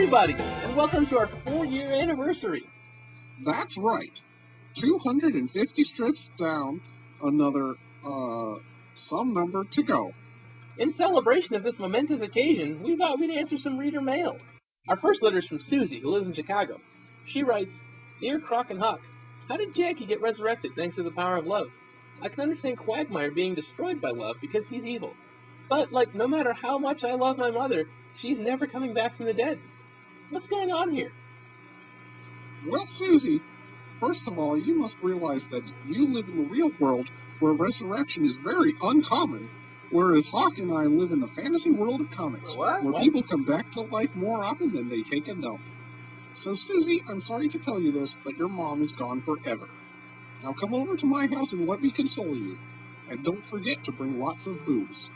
everybody, and welcome to our 4-year anniversary. That's right. 250 strips down, another, some number to go. In celebration of this momentous occasion, we thought we'd answer some reader mail. Our first letter is from Susie, who lives in Chicago. She writes, Dear Croc and Huck, how did Jackie get resurrected thanks to the power of love? I can understand Quagmire being destroyed by love because he's evil. But, no matter how much I love my mother, she's never coming back from the dead. What's going on here? Well, Susie, first of all, you must realize that you live in the real world where resurrection is very uncommon, whereas Hawk and I live in the fantasy world of comics, where people come back to life more often than they take a dump. So, Susie, I'm sorry to tell you this, but your mom is gone forever. Now come over to my house and let me console you. And don't forget to bring lots of booze.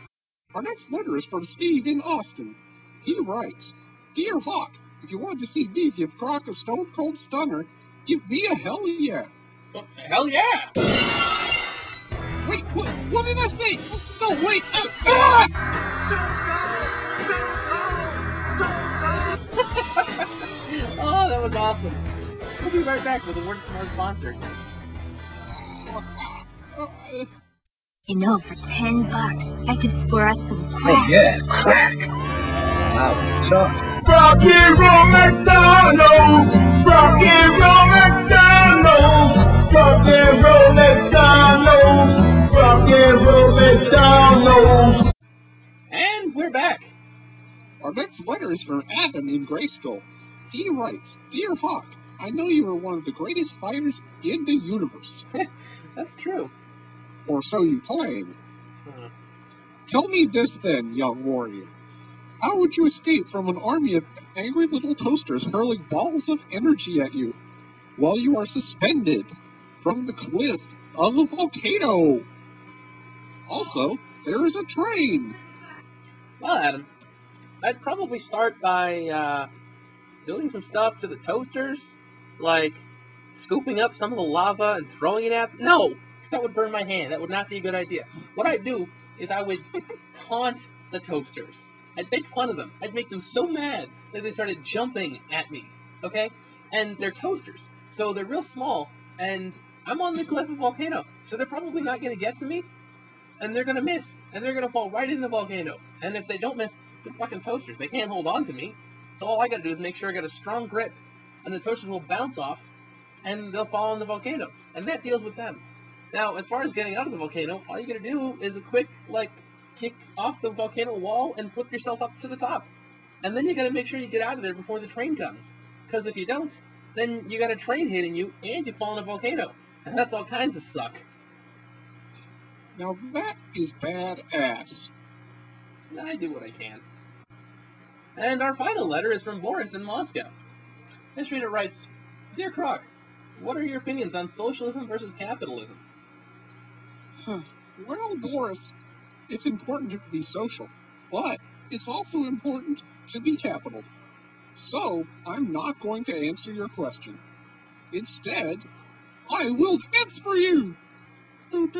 Our next letter is from Steve in Austin. He writes, Dear Hawk, if you want to see me give Croc a stone-cold stunner, give me a hell yeah. Hell yeah! Wait, what did I say? No, wait! Oh, that was awesome. We'll be right back with a word from our sponsors. You know, for $10, I could score us some crack. Oh, yeah, crack. Wow, tough. Rock and roll McDonald's! Rock and roll McDonald's! Rock and roll McDonald's! Rock and roll McDonald's! And we're back. Our next letter is from Adam in Grayskull. He writes, Dear Hawk, I know you are one of the greatest fighters in the universe. That's true. Or so you claim. Tell me this then, young warrior. How would you escape from an army of angry little toasters hurling balls of energy at you while you are suspended from the cliff of a volcano? Also, there is a train. Well, Adam, I'd probably start by doing some stuff to the toasters, like scooping up some of the lava and throwing it at them. No, because that would burn my hand. That would not be a good idea. What I'd do is I would taunt the toasters. I'd make fun of them. I'd make them so mad that they started jumping at me, okay? And they're toasters, so they're real small, and I'm on the cliff of a volcano, so they're probably not going to get to me, and they're going to miss, and they're going to fall right in the volcano. And if they don't miss, they're fucking toasters. They can't hold on to me, so all I got to do is make sure I got a strong grip, and the toasters will bounce off, and they'll fall in the volcano, and that deals with them. Now, as far as getting out of the volcano, all you got to do is a quick, kick off the volcano wall and flip yourself up to the top. And then you gotta make sure you get out of there before the train comes. Because if you don't, then you got a train hitting you and you fall in a volcano. And that's all kinds of suck. Now that is badass. I do what I can. And our final letter is from Boris in Moscow. This reader writes, Dear Croc, what are your opinions on socialism versus capitalism? Well, Boris, it's important to be social, but it's also important to be capital. So, I'm not going to answer your question. Instead, I will dance for you! And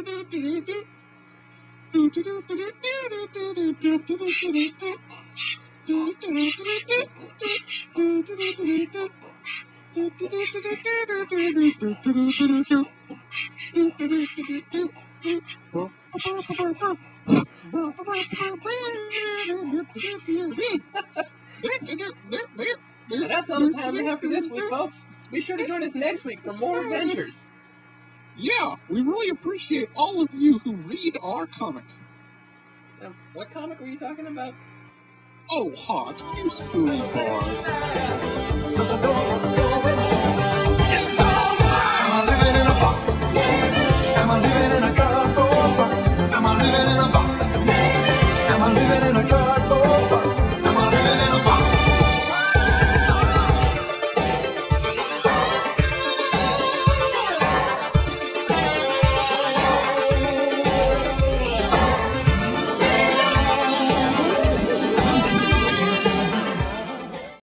that's all the time we have for this week, folks. Be sure to join us next week for more adventures. Yeah, we really appreciate all of you who read our comic. What comic were you talking about? Oh, Hawk, you screwy bard.